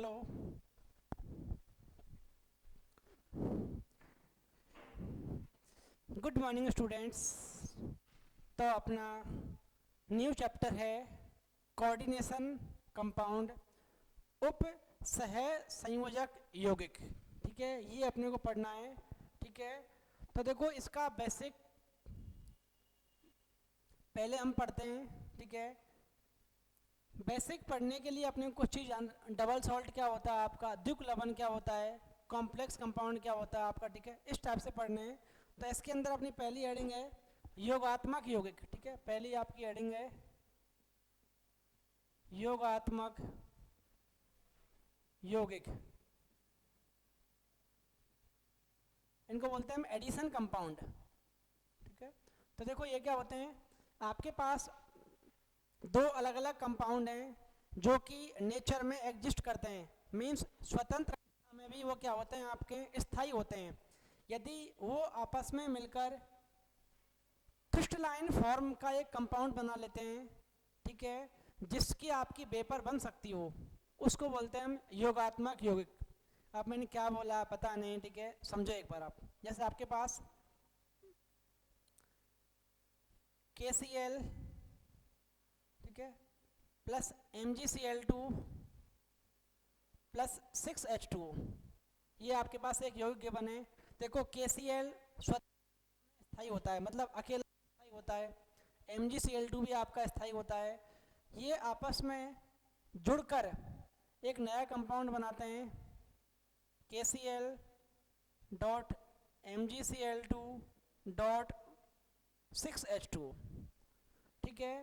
Hello. Good morning students. तो अपना new chapter है कोऑर्डिनेशन कंपाउंड उप सह संयोजक यौगिक। ठीक है, ये अपने को पढ़ना है। ठीक है, तो देखो इसका बेसिक पहले हम पढ़ते हैं। ठीक है, बेसिक पढ़ने के लिए अपने को कुछ चीज़ डबल सॉल्ट क्या होता है आपका, द्विक लवण क्या होता है, कॉम्प्लेक्स कंपाउंड क्या होता है आपका। ठीक है, इस टाइप से पढ़ने हैं। तो इसके अंदर अपनी पहली हेडिंग है योगात्मक यौगिक। ठीक है, पहली आपकी हेडिंग है योगात्मक यौगिक। इनको बोलते हैं हम एडिशन कंपाउंड। ठीक है, तो देखो ये क्या होते हैं, आपके पास दो अलग अलग कंपाउंड हैं जो कि नेचर में एग्जिस्ट करते हैं, मींस स्वतंत्र अवस्था में भी वो क्या होते हैं आपके स्थायी होते हैं। यदि वो आपस में मिलकर क्रिस्टलाइन फॉर्म का एक कंपाउंड बना लेते हैं, ठीक है, जिसकी आपकी वेपर बन सकती हो, उसको बोलते हैं हम योगात्मक यौगिक। अब मैंने क्या बोला पता नहीं, ठीक है, समझो एक बार आप। जैसे आपके पास KCl, ठीक है, प्लस MgCl2 प्लस 6H2, ये आपके पास एक यौगिक बने। देखो KCl स्थायी होता है, मतलब अकेला स्थायी होता है। MgCl2 भी आपका स्थायी होता है। ये आपस में जुड़कर एक नया कंपाउंड बनाते हैं KCl dot MgCl2 dot 6H2। ठीक है,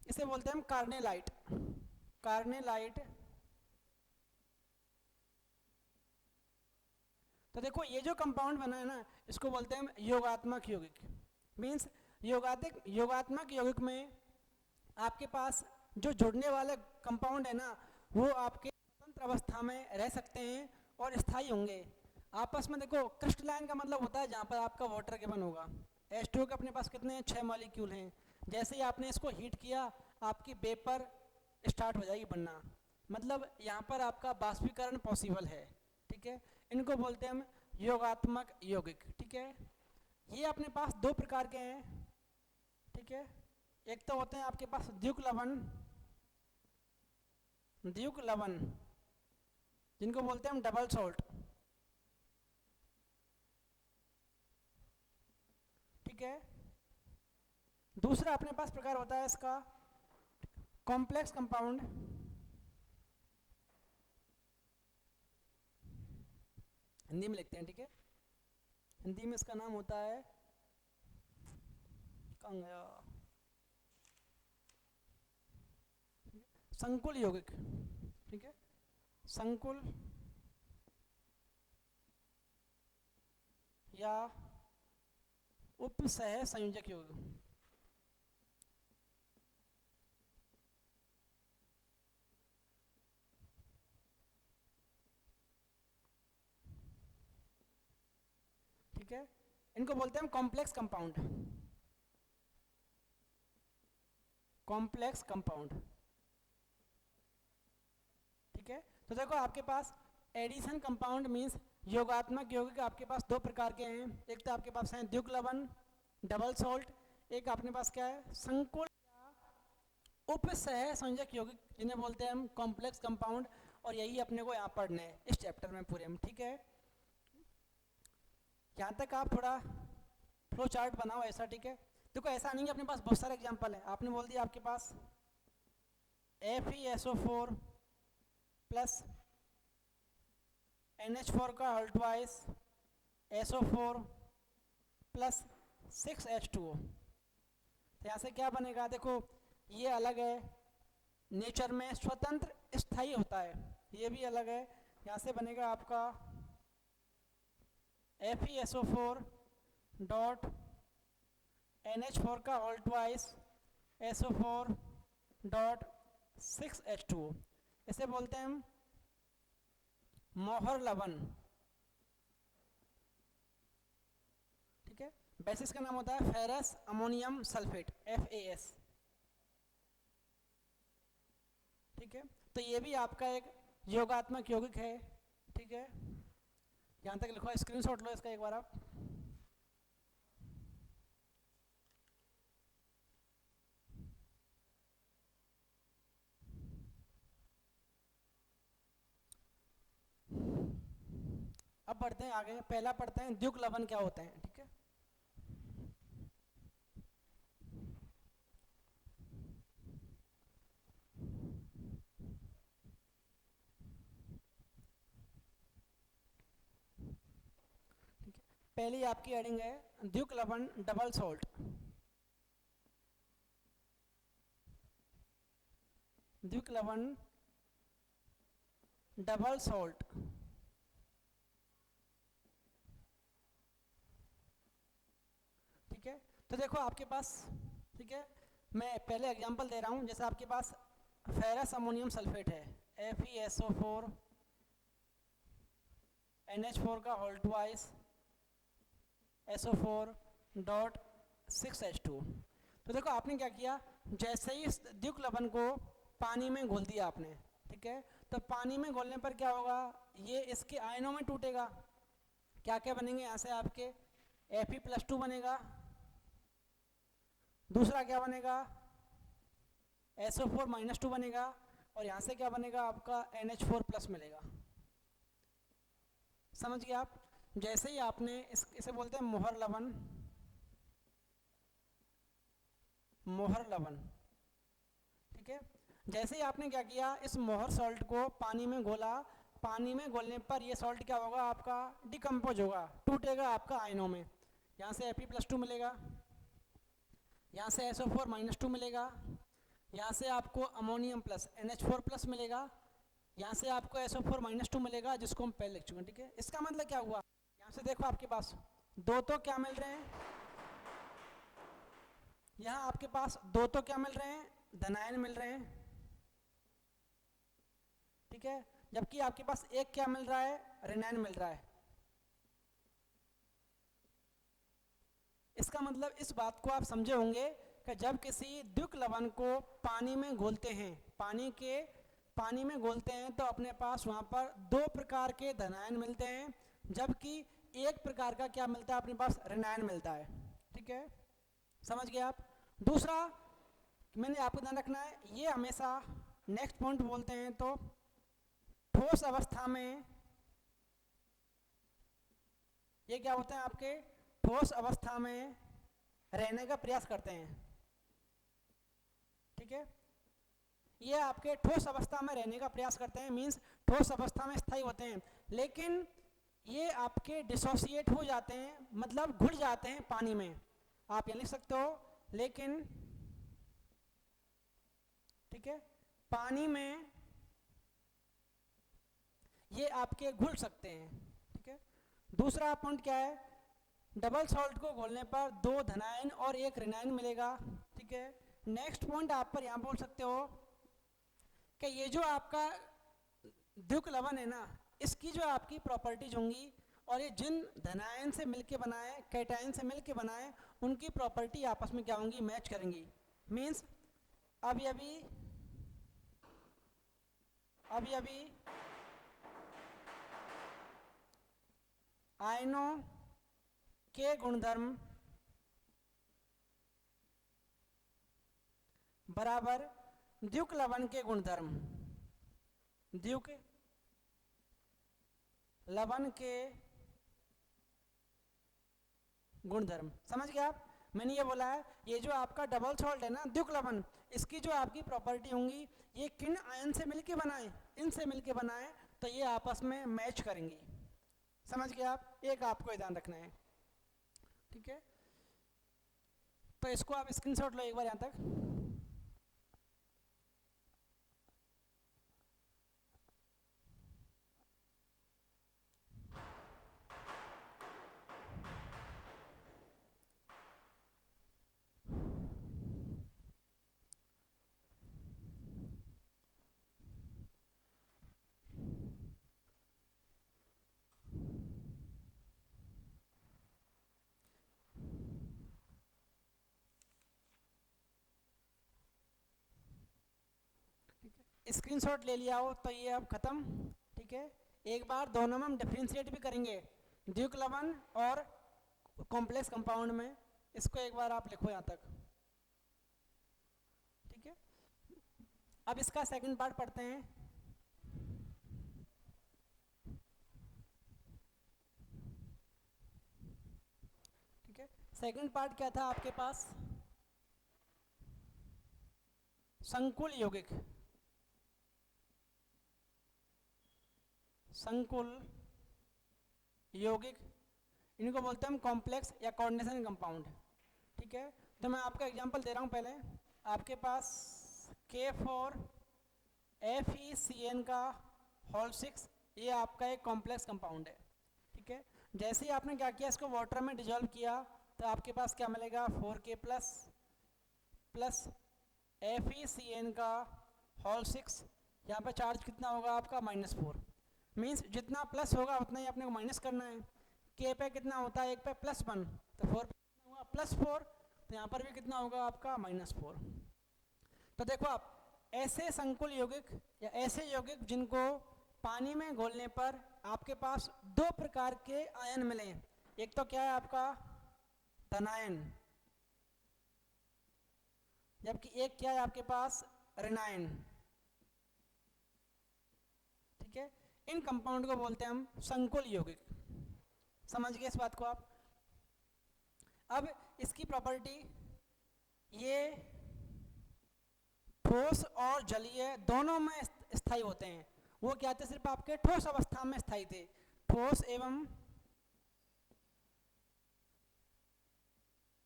इसे बोलते हैं हम कार्नेलाइट। कार्नेलाइट। तो देखो ये जो कंपाउंड बना है ना, इसको बोलते हैं हम योगात्मक यौगिक। मीन्स योगात्मक यौगिक में आपके पास जो जुड़ने वाले कंपाउंड है ना, वो आपके स्वतंत्र अवस्था में रह सकते हैं और स्थायी होंगे आपस में। देखो क्रिस्टलाइन का मतलब होता है जहाँ पर आपका वाटर गिवन होगा। H2O के अपने पास कितने हैं, 6 मॉलिक्यूल हैं। जैसे ही आपने इसको हीट किया, आपकी वेपर स्टार्ट हो जाएगी बनना, मतलब यहाँ पर आपका बाष्पीकरण पॉसिबल है। ठीक है, इनको बोलते हैं हम योगात्मक यौगिक। ठीक है, ये अपने पास दो प्रकार के हैं। ठीक है, एक तो होते हैं आपके पास द्विक लवण, द्विक लवण जिनको बोलते हैं हम डबल सॉल्ट। ठीक है, दूसरा अपने पास प्रकार होता है इसका कॉम्प्लेक्स कंपाउंड। हिंदी में लिखते हैं, ठीक है, हिंदी में इसका नाम होता है, कहाँ गया, संकुल यौगिक। ठीक है, संकुल या उपसह संयोजक यौगिक। ठीक है, इनको बोलते हैं हम कॉम्प्लेक्स कंपाउंड। Complex compound. ठीक है, तो देखो आपके पास एडिशन कंपाउंड मींस योगात्मक यौगिक आपके पास दो प्रकार के हैं। एक तो आपके पास है द्विक लवण डबल सॉल्ट, एक अपने पास क्या है संकुल उपसह संयोजक यौगिक, जिन्हें बोलते हैं हम कॉम्प्लेक्स कंपाउंड। और यही अपने को यहाँ पढ़ना है इस चैप्टर में पूरे में। ठीक है, यहाँ तक आप थोड़ा फ्लो चार्ट बनाओ ऐसा। ठीक है, देखो ऐसा नहीं है, अपने पास बहुत सारे एग्जांपल है। आपने बोल दिया आपके पास FeSO4 प्लस NH4 का अल्टवाइस SO4 प्लस 6H2O। तो यहाँ से क्या बनेगा, देखो ये अलग है, नेचर में स्वतंत्र स्थायी होता है। ये भी अलग है, यहाँ से बनेगा आपका FeSO4 डॉट NH4 का अल्टवाइस SO4 डॉट 6H2O। इसे बोलते हैं हम मोहर लवण। ठीक है, बेसिस का नाम होता है फेरस अमोनियम सल्फेट FAS। ठीक है, तो ये भी आपका एक योगात्मक यौगिक है, ठीक है। यहाँ तक लिखो, स्क्रीनशॉट लो इसका एक बार आप। अब बढ़ते हैं आगे, पहला पढ़ते हैं द्युक लवण क्या होते हैं, ठीक है। पहली आपकी हेडिंग है द्युक लवण डबल सॉल्ट। द्युक लवण डबल सॉल्ट, ठीक है। तो देखो आपके पास, ठीक है, मैं पहले एग्जांपल दे रहा हूँ। जैसे आपके पास फेरस अमोनियम सल्फेट है, FeSO4 NH4 का होल ट्वाइस SO4.6H2। तो देखो आपने क्या किया, जैसे ही इस द्युक लवण को पानी में घोल दिया आपने, ठीक है। तो पानी में घोलने पर क्या होगा, ये इसके आयनों में टूटेगा। क्या क्या बनेंगे यहाँ से आपके, Fe+2 बनेगा, दूसरा क्या बनेगा, SO4-2 बनेगा, और यहाँ से क्या बनेगा आपका NH4+ मिलेगा। समझ गए आप। जैसे ही आपने इसे बोलते हैं मोहर लवण, मोहर लवण, ठीक है। जैसे ही आपने क्या किया, इस मोहर सॉल्ट को पानी में घोला, पानी में घोलने पर ये सॉल्ट क्या होगा आपका, डिकम्पोज होगा, टूटेगा आपका आयनों में। यहाँ से Fe+2 मिलेगा, यहाँ से SO4-2 मिलेगा, यहाँ से आपको अमोनियम प्लस NH4+ मिलेगा, यहाँ से आपको SO4-2 मिलेगा, जिसको हम पहले लिख चुके हैं, ठीक है। इसका मतलब क्या हुआ, यहाँ से देखो आपके पास दो तो क्या मिल रहे हैं, यहाँ आपके पास दो तो क्या मिल रहे हैं, धनायन मिल रहे हैं, ठीक है। जबकि आपके पास एक क्या मिल रहा है, ऋणायन मिल रहा है। इसका मतलब इस बात को आप समझे होंगे कि जब किसी द्युक लवण को पानी में घोलते हैं, पानी में घोलते हैं, तो अपने पास वहाँ पर दो प्रकार के धनायन मिलते हैं, जबकि एक प्रकार का क्या मिलता है अपने पास, ऋणायन मिलता है, ठीक है। समझ गए आप। दूसरा मैंने आपको ध्यान रखना है, ये हमेशा नेक्स्ट पॉइंट बोलते हैं, तो ठोस अवस्था में ये क्या होते हैं आपके, ठोस अवस्था में रहने का प्रयास करते हैं, ठीक है। ये आपके ठोस अवस्था में रहने का प्रयास करते हैं, मींस ठोस अवस्था में स्थायी होते हैं, लेकिन ये आपके डिसोसिएट हो जाते हैं, मतलब घुल जाते हैं पानी में। आप ये लिख सकते हो, लेकिन, ठीक है, पानी में ये आपके घुल सकते हैं, ठीक है। दूसरा पॉइंट क्या है, डबल सॉल्ट को घोलने पर दो धनायन और एक ऋणायन मिलेगा, ठीक है। नेक्स्ट पॉइंट आप पर यहाँ बोल सकते हो कि ये जो आपका द्युक लवण है ना, इसकी जो आपकी प्रॉपर्टीज होंगी, और ये जिन धनायन से मिलके बनाए, कैटायन से मिलके बनाए, उनकी प्रॉपर्टी आपस में क्या होंगी, मैच करेंगी। मीन्स अभी अभी आयनों के गुणधर्म बराबर द्युक लवण के गुणधर्म, द्युक लवण के गुणधर्म। समझ गए आप। मैंने ये बोला है, ये जो आपका डबल सॉल्ट है ना, द्युक लवण, इसकी जो आपकी प्रॉपर्टी होंगी, ये किन आयन से मिलके बनाए, इनसे मिलके बनाए, तो ये आपस में मैच करेंगी। समझ गए आप। एक आपको ध्यान रखना है, ठीक है। तो इसको आप स्क्रीनशॉट लो एक बार यहाँ तक। स्क्रीनशॉट ले लिया हो तो ये अब खत्म। ठीक है, एक बार दोनों में हम डिफ्रेंशिएट भी करेंगे, द्विक लवण और कॉम्प्लेक्स कंपाउंड में। इसको एक बार आप लिखो यहाँ तक। ठीक है, अब इसका सेकंड पार्ट पढ़ते हैं। ठीक है, सेकंड पार्ट क्या था आपके पास? संकुल यौगिक। संकुल यौगिक, इनको बोलते हैं हम कॉम्प्लेक्स या कोऑर्डिनेशन कंपाउंड। ठीक है, तो मैं आपका एग्जांपल दे रहा हूँ। पहले आपके पास K4FeCN का होल 6, ये आपका एक कॉम्प्लेक्स कंपाउंड है। ठीक है, जैसे ही आपने क्या किया, इसको वाटर में डिजोल्व किया तो आपके पास क्या मिलेगा? 4K प्लस FeCN का होल 6। यहाँ पे चार्ज कितना होगा आपका? -4। मीन्स जितना प्लस होगा उतना ही अपने को माइनस करना है। K पे कितना होता है? एक पे +1, तो 4 पे कितना होगा? +4। तो यहाँ पर भी कितना होगा आपका? -4। तो देखो आप, ऐसे संकुल यौगिक या ऐसे यौगिक जिनको पानी में घोलने पर आपके पास दो प्रकार के आयन मिले। एक तो क्या है आपका? धनायन, जबकि एक क्या है आपके पास? ऋणायन। ठीक है, इन कंपाउंड को बोलते हैं हम संकुल यौगिक। समझ गए इस बात को आप? अब इसकी प्रॉपर्टी, ये ठोस और जलीय दोनों में स्थायी होते हैं। वो क्या थे? सिर्फ आपके ठोस अवस्था में स्थायी थे। ठोस एवं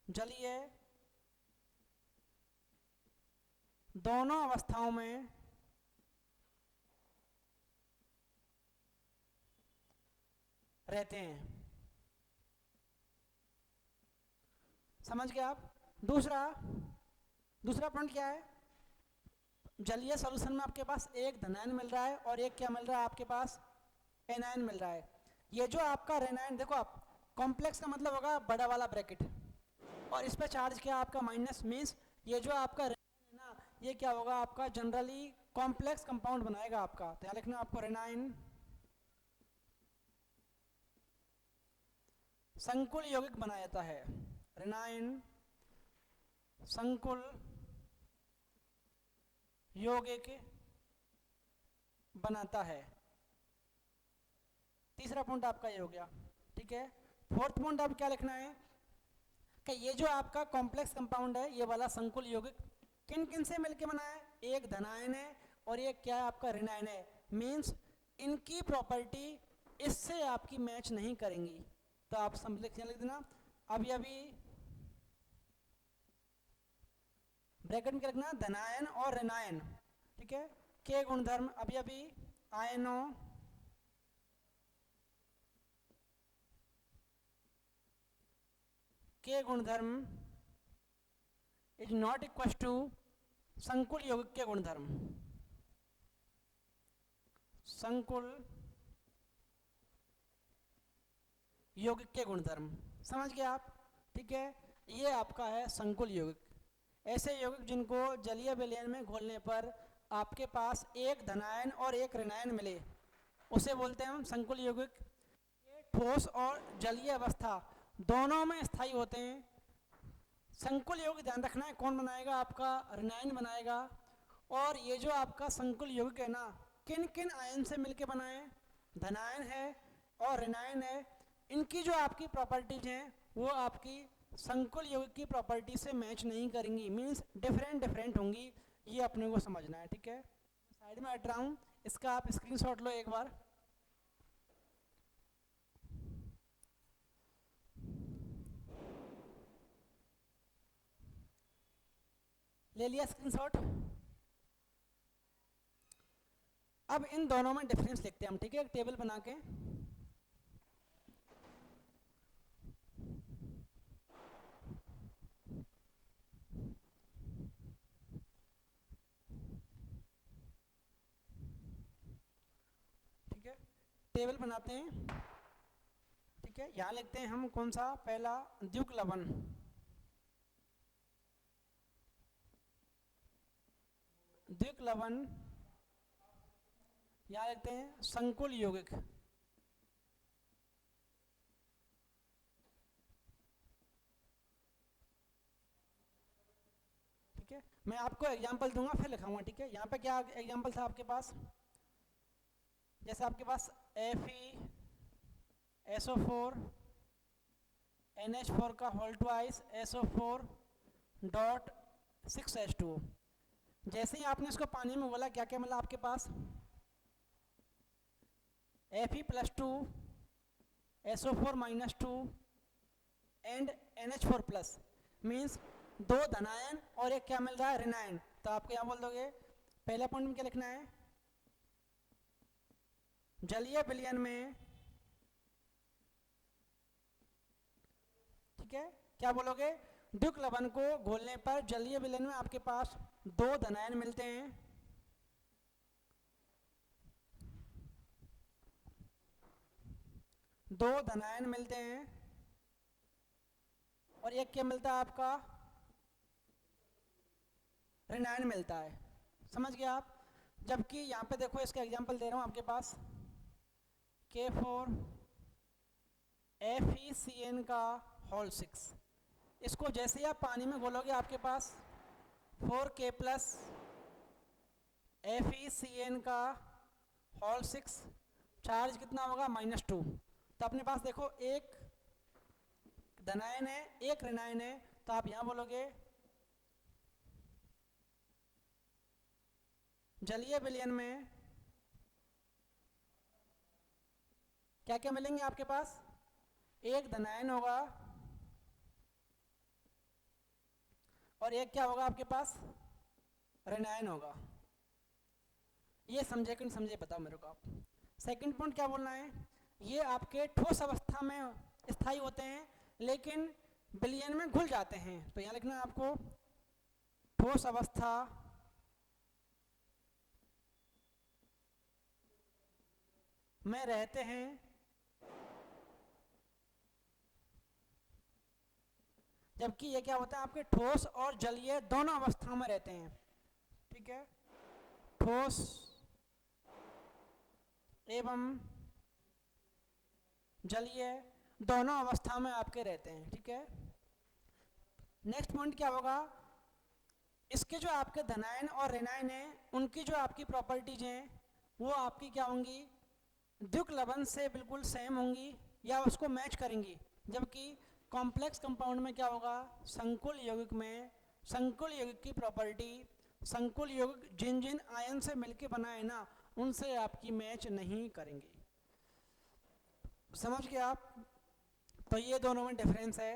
जलीय दोनों अवस्थाओं में रहते हैं। समझ गए आप? दूसरा पॉइंट क्या है? जलीय सॉल्यूशन में आपके पास एक धनायन मिल रहा है और एक क्या मिल रहा है आपके पास? एनायन मिल रहा है। ये जो आपका ऋणायन, देखो आप, कॉम्प्लेक्स का मतलब होगा बड़ा वाला ब्रैकेट, और इस पे चार्ज क्या आपका? माइनस। मीन्स ये जो आपका ऋणायन है ना, ये क्या होगा आपका? जनरली कॉम्प्लेक्स कंपाउंड बनाएगा आपका। तो यहाँ लिखना आपको ऋणायन संकुल यौगिक बनाया जाता है। ऋणायन संकुल यौगिक बनाता है। तीसरा पॉइंट आपका ये हो गया। ठीक है, फोर्थ पॉइंट आप क्या लिखना है कि ये जो आपका कॉम्प्लेक्स कंपाउंड है, ये वाला संकुल यौगिक किन किन से मिलके बना है? एक धनायन है और एक क्या है आपका? ऋणायन है। मीन्स इनकी प्रॉपर्टी इससे आपकी मैच नहीं करेंगी। तो आप सब लिख देना अभी ब्रैकेट में क्या लिखना? धनायन और ऋणायन। ठीक है, के गुणधर्म अभी आयनों के गुणधर्म इज नॉट इक्वल टू संकुल यौगिक के गुणधर्म। संकुल यौगिक के गुणधर्म, समझ गए आप? ठीक है, ये आपका है संकुल यौगिक। ऐसे यौगिक जिनको जलीय विलयन में घोलने पर आपके पास एक धनायन और एक ऋणायन मिले, उसे बोलते हैं हम संकुल यौगिक। ये ठोस और जलीय अवस्था दोनों में स्थायी होते हैं। संकुल यौगिक ध्यान रखना है कौन बनाएगा? आपका ऋणायन बनाएगा। और ये जो आपका संकुल यौगिक है ना, किन किन आयन से मिलके बना है? धनायन है और ऋणायन है। इनकी जो आपकी प्रॉपर्टीज हैं वो आपकी संकुल यौगिक की प्रॉपर्टी से मैच नहीं करेंगी। मीन्स डिफरेंट होंगी। ये अपने को समझना है। ठीक है, साइड में हट रहा हूँ, इसका आप स्क्रीनशॉट लो एक बार। ले लिया स्क्रीनशॉट? अब इन दोनों में डिफरेंस लिखते हैं हम। ठीक है, एक टेबल बना के। ठीक है, टेबल बनाते हैं। ठीक है, यहाँ लिखते हैं हम कौन सा? पहला द्विक लवण। द्विक लवण यहाँ लिखते हैं संकुल यौगिक। ठीक है, मैं आपको एग्जांपल दूंगा फिर लिखाऊंगा। ठीक है, यहाँ पे क्या एग्जांपल था आपके पास, जैसे आपके पास FeSO4 NH4 का whole twice SO4 dot 6H2O। जैसे ही आपने इसको पानी में बोला क्या क्या मिला आपके पास, Fe+2 SO4 -2 and NH4+, means 2 धनायन और एक क्या मिल रहा है, ऋणायन। तो आपको यहाँ बोल दोगे पहले पॉइंट में क्या लिखना है, जलीय विलयन में, ठीक है, क्या बोलोगे, द्युक लवण को घोलने पर जलीय विलयन में आपके पास 2 धनायन मिलते हैं, दो धनायन मिलते हैं और एक क्या मिलता है आपका, ऋणायन मिलता है। समझ गए आप। जबकि यहाँ पे देखो इसका एग्जांपल दे रहा हूँ आपके पास, K4 FeCN का होल 6, इसको जैसे ही आप पानी में घोलोगे आपके पास 4K प्लस FeCN का होल 6, चार्ज कितना होगा, -2। तो अपने पास देखो एक धनायन है एक ऋणायन है, तो आप यहाँ बोलोगे जलीय विलयन में क्या क्या मिलेंगे आपके पास, एक धनायन होगा और एक क्या होगा आपके पास, ऋणायन होगा। ये समझे कि नहीं समझे बताओ मेरे को आप। सेकंड पॉइंट क्या बोलना है, ये आपके ठोस अवस्था में स्थायी होते हैं लेकिन विलयन में घुल जाते हैं। तो यहाँ लिखना है आपको ठोस अवस्था में रहते हैं जबकि ये क्या होता है आपके ठोस और जलीय दोनों अवस्थाओं में रहते हैं। ठीक है, ठोस एवं जलीय दोनों अवस्था में आपके रहते हैं। ठीक है, नेक्स्ट पॉइंट क्या होगा, इसके जो आपके धनायन और ऋणायन हैं उनकी जो आपकी प्रॉपर्टीज हैं वो आपकी क्या होंगी, द्युक लवण से बिल्कुल सेम होंगी या उसको मैच करेंगी। जबकि कॉम्प्लेक्स कंपाउंड में क्या होगा, संकुल यौगिक में संकुल यौगिक की प्रॉपर्टी, संकुल यौगिक जिन जिन आयन से मिलके बना है ना उनसे आपकी मैच नहीं करेंगे। समझ गए आप। तो ये दोनों में डिफरेंस है,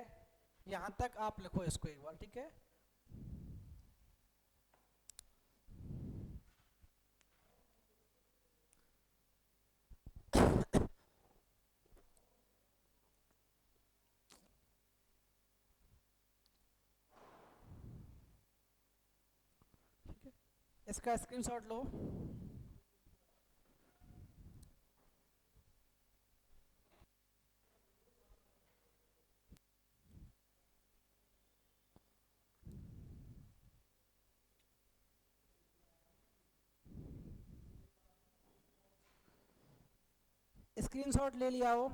यहाँ तक आप लिखो इसको एक बार। ठीक है, इसका स्क्रीनशॉट लो। स्क्रीनशॉट ले लिया हो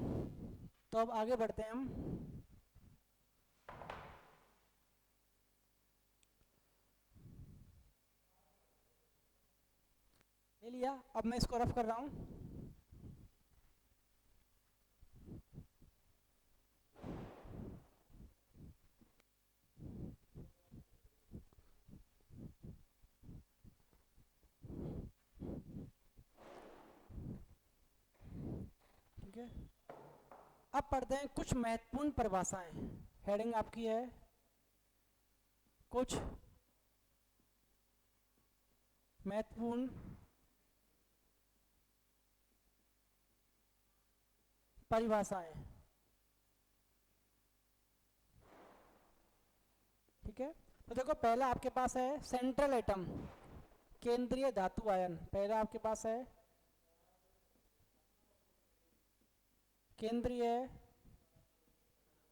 तो अब आगे बढ़ते हैं हम। ले लिया, अब मैं इसको रफ कर रहा हूँ। ठीक है, अब पढ़ते हैं कुछ महत्वपूर्ण परिभाषाएं। हेडिंग आपकी है कुछ महत्वपूर्ण परिभाषाएं। ठीक है, तो देखो पहला आपके पास है सेंट्रल एटम, केंद्रीय धातु आयन। पहला आपके पास है केंद्रीय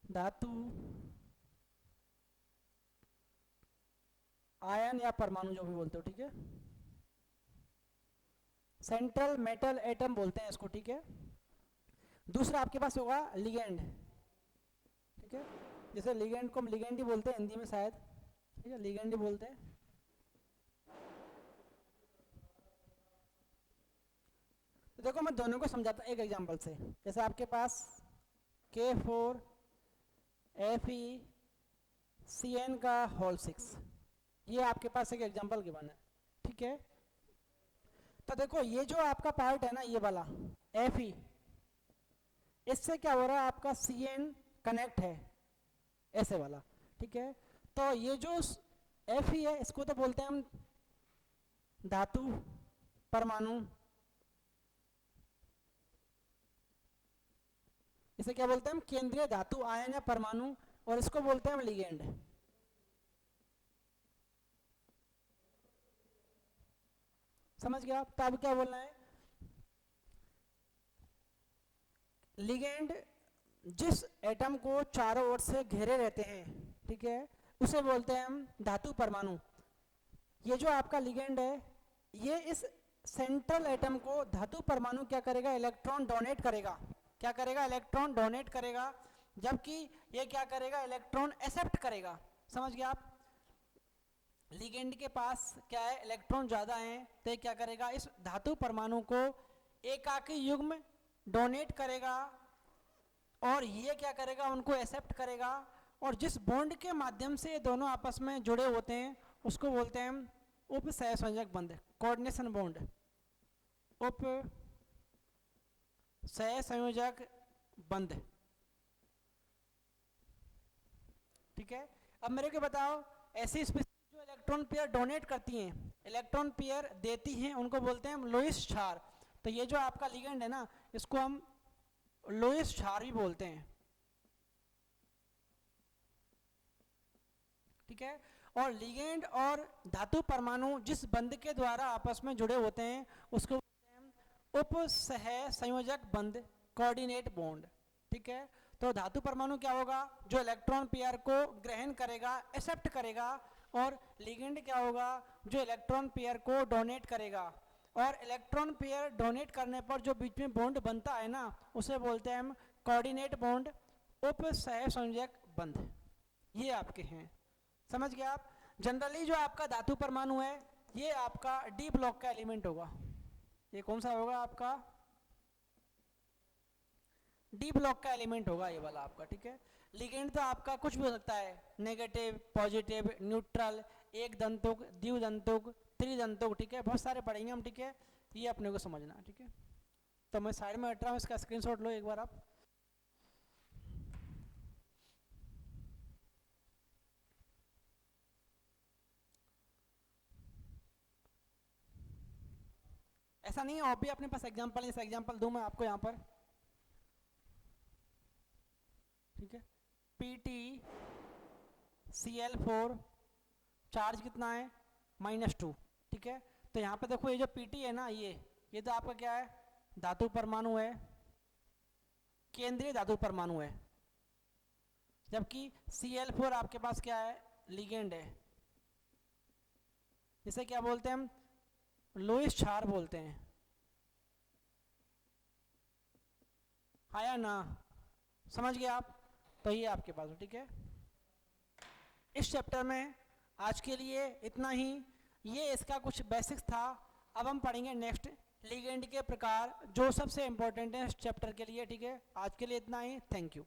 धातु आयन या परमाणु जो भी बोलते हो। ठीक है, सेंट्रल मेटल एटम बोलते हैं इसको, ठीक है। दूसरा आपके पास होगा लिगेंड, ठीक है। जैसे लिगेंड को हम लिगेंड ही बोलते हैं हिंदी में शायद, ठीक है, लिगेंड ही बोलते हैं। तो देखो मैं दोनों को समझाता हूँ एक एग्जांपल से। जैसे आपके पास K4Fe का होल 6, ये आपके पास एक एग्जांपल गिवन है, ठीक है। तो देखो ये जो आपका पार्ट है ना, ये वाला Fe, इससे क्या हो रहा है, आपका Cn कनेक्ट है ऐसे वाला, ठीक है। तो ये जो Fe है इसको तो बोलते हैं हम धातु परमाणु, इसे क्या बोलते हैं हम, केंद्रीय धातु आयन या परमाणु, और इसको बोलते हैं हम लिगेंड। समझ गया आप। तो अब क्या बोलना है, लिगेंड जिस एटम को चारों ओर से घेरे रहते हैं, ठीक है, उसे बोलते हैं हम धातु परमाणु। ये जो आपका लिगेंड है, ये इस सेंट्रल एटम को धातु परमाणु क्या करेगा, इलेक्ट्रॉन डोनेट करेगा। क्या करेगा, इलेक्ट्रॉन डोनेट करेगा, जबकि ये क्या करेगा, इलेक्ट्रॉन एक्सेप्ट करेगा। समझ गया आप। लिगेंड के पास क्या है, इलेक्ट्रॉन ज्यादा हैं, तो ये क्या करेगा, इस धातु परमाणु को एकाकी युग्म डोनेट करेगा, और ये क्या करेगा, उनको एक्सेप्ट करेगा। और जिस बॉन्ड के माध्यम से ये दोनों आपस में जुड़े होते हैं उसको बोलते हैं हम उप सहसंयोजक बंध, कोऑर्डिनेशन बॉन्ड, उप सहसंयोजक बंध, ठीक है। अब मेरे को बताओ, ऐसी स्पीशीज जो इलेक्ट्रॉन पेयर डोनेट करती हैं, इलेक्ट्रॉन पेयर देती हैं, उनको बोलते हैं हम लोइस क्षार। तो ये जो आपका लिगेंड है ना, इसको हम लोइस क्षार भी बोलते हैं, ठीक है। और लिगेंड और धातु परमाणु जिस बंध के द्वारा आपस में जुड़े होते हैं उसको बोलते हैं उप सह संयोजक बंध, कोऑर्डिनेट बॉन्ड, ठीक है। तो धातु परमाणु क्या होगा, जो इलेक्ट्रॉन पेयर को ग्रहण करेगा, एक्सेप्ट करेगा, और लिगेंड क्या होगा, जो इलेक्ट्रॉन पेयर को डोनेट करेगा। और इलेक्ट्रॉन पेयर डोनेट करने पर जो बीच में बॉन्ड बनता है ना, उसे बोलते हैं हम कोऑर्डिनेट बॉन्ड, उप सह संयोजक बंध। ये आपके हैं, समझ गया आप। जनरली जो आपका धातु परमाणु है, ये आपका डी ब्लॉक का एलिमेंट होगा। ये कौन सा होगा, आपका डी ब्लॉक का एलिमेंट होगा, ये वाला आपका, ठीक है। लिगेंड तो आपका कुछ भी हो सकता है, नेगेटिव, पॉजिटिव, न्यूट्रल, एक दंतुक, द्विदंतुक, त्रिदंतुक, ठीक है, बहुत सारे पढ़ेंगे हम, ठीक है। ये अपने को समझना, ठीक है। तो मैं साइड में हट रहा हूँ, इसका स्क्रीनशॉट लो एक बार आप। ऐसा नहीं है, और भी अपने पास एग्जांपल, जैसे एग्जांपल दूं मैं आपको यहाँ पर, ठीक है। PtCl4 चार्ज कितना है, -2, ठीक है। तो यहाँ पे देखो, ये जो Pt है ना, ये तो आपका क्या है, धातु परमाणु है, केंद्रीय धातु परमाणु है, जबकि Cl4 आपके पास क्या है, लिगेंड है, जिसे क्या बोलते हैं हम, लोइस क्षार बोलते हैं। आया ना, समझ गए आप। तो ये आपके पास, ठीक है। इस चैप्टर में आज के लिए इतना ही, ये इसका कुछ बेसिक्स था। अब हम पढ़ेंगे नेक्स्ट लिगेंड के प्रकार, जो सबसे इंपॉर्टेंट है इस चैप्टर के लिए, ठीक है। आज के लिए इतना ही, थैंक यू।